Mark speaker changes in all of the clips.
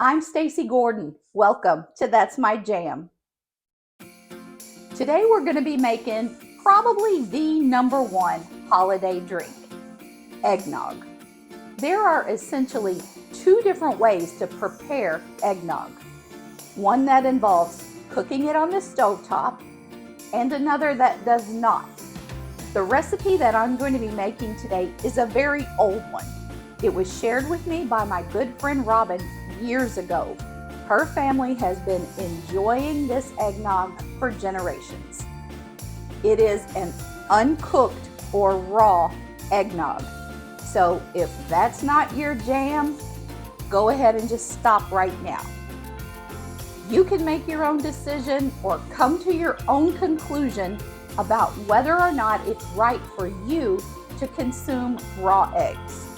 Speaker 1: I'm Stacy Gordon. Welcome to That's My Jam. Today we're going to be making probably the #1 holiday drink, eggnog. There are essentially 2 different ways to prepare eggnog. One that involves cooking it on the stovetop and another that does not. The recipe that I'm going to be making today is a very old one. It was shared with me by my good friend Robin years ago. Her family has been enjoying this eggnog for generations. It is an uncooked or raw eggnog. So if that's not your jam, go ahead and just stop right now. You can make your own decision or come to your own conclusion about whether or not it's right for you to consume raw eggs.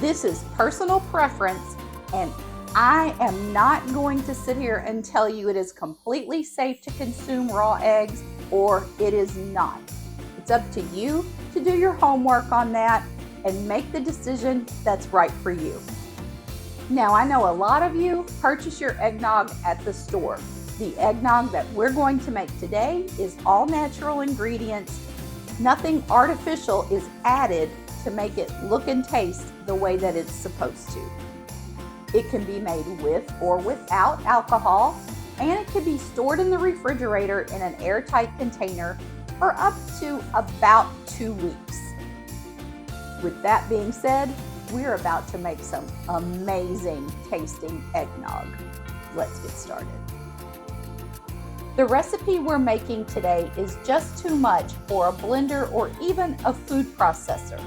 Speaker 1: This is personal preference, and I am not going to sit here and tell you it is completely safe to consume raw eggs or it is not. It's up to you to do your homework on that and make the decision that's right for you. Now, I know a lot of you purchase your eggnog at the store. The eggnog that we're going to make today is all natural ingredients. Nothing artificial is added to make it look and taste the way that it's supposed to. It can be made with or without alcohol, and it can be stored in the refrigerator in an airtight container for up to about 2 weeks. With that being said, we're about to make some amazing tasting eggnog. Let's get started. The recipe we're making today is just too much for a blender or even a food processor.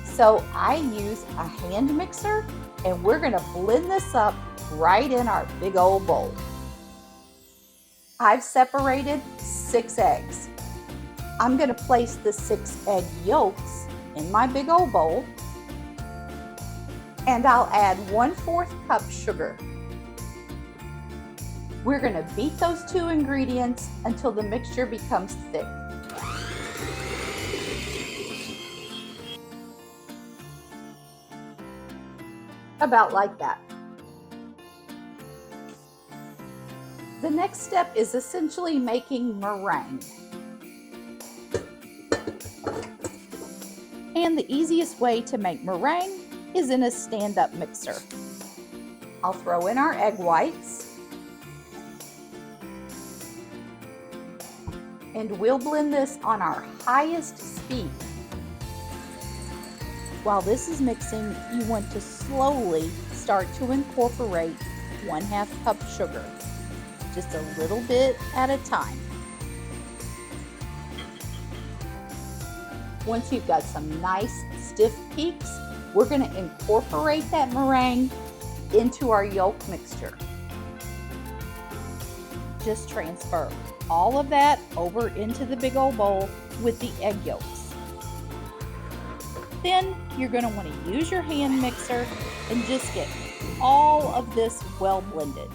Speaker 1: So I use a hand mixer, and we're going to blend this up right in our big old bowl. I've separated 6 eggs. I'm going to place the 6 egg yolks in my big old bowl, and I'll add 1/4 cup sugar. We're going to beat those 2 ingredients until the mixture becomes thick. About like that. The next step is essentially making meringue. And the easiest way to make meringue is in a stand-up mixer. I'll throw in our egg whites, and we'll blend this on our highest speed. While this is mixing, you want to slowly start to incorporate 1/2 cup sugar, just a little bit at a time. Once you've got some nice stiff peaks, we're going to incorporate that meringue into our yolk mixture. Just transfer all of that over into the big old bowl with the egg yolks. Then you're going to want to use your hand mixer and just get all of this well blended.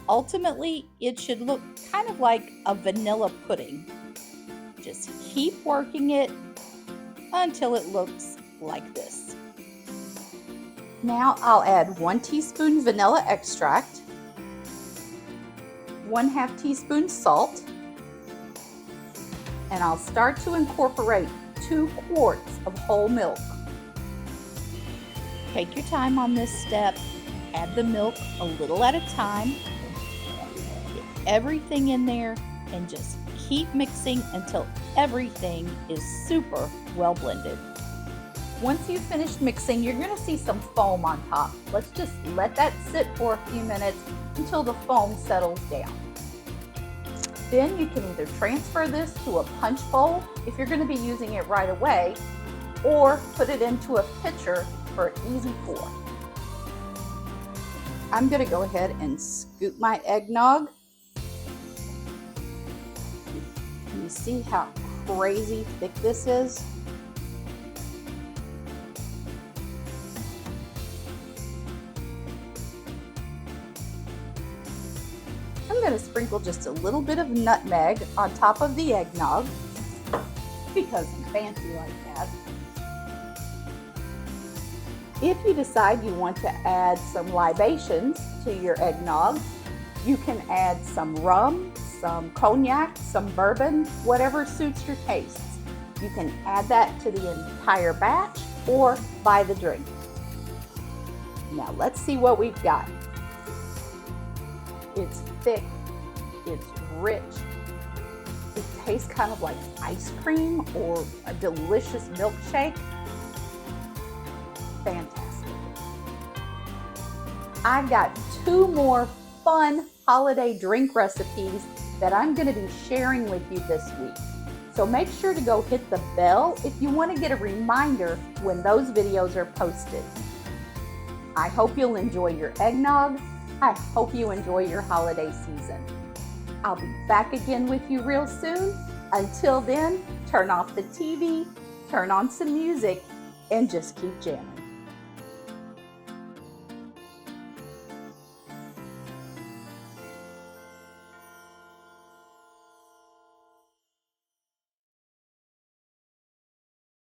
Speaker 1: Ultimately, it should look kind of like a vanilla pudding. Just keep working it until it looks like this. Now I'll add 1 teaspoon vanilla extract, 1/2 teaspoon salt, and I'll start to incorporate 2 quarts of whole milk. Take your time on this step. Add the milk a little at a time. Get everything in there and just keep mixing until everything is super well blended. Once you've finished mixing, you're going to see some foam on top. Let's just let that sit for a few minutes until the foam settles down. Then you can either transfer this to a punch bowl if you're going to be using it right away, or put it into a pitcher for an easy pour. I'm going to go ahead and scoop my eggnog. You see how crazy thick this is? I'm going to sprinkle just a little bit of nutmeg on top of the eggnog because I'm fancy like that. If you decide you want to add some libations to your eggnog, you can add some rum, some cognac, some bourbon, whatever suits your tastes. You can add that to the entire batch or buy the drink. Now let's see what we've got. It's thick, it's rich, it tastes kind of like ice cream or a delicious milkshake. Fantastic. I've got 2 more fun holiday drink recipes that I'm going to be sharing with you this week. So make sure to go hit the bell if you want to get a reminder when those videos are posted. I hope you'll enjoy your eggnog. I hope you enjoy your holiday season. I'll be back again with you real soon. Until then, turn off the TV, turn on some music, and just keep jamming.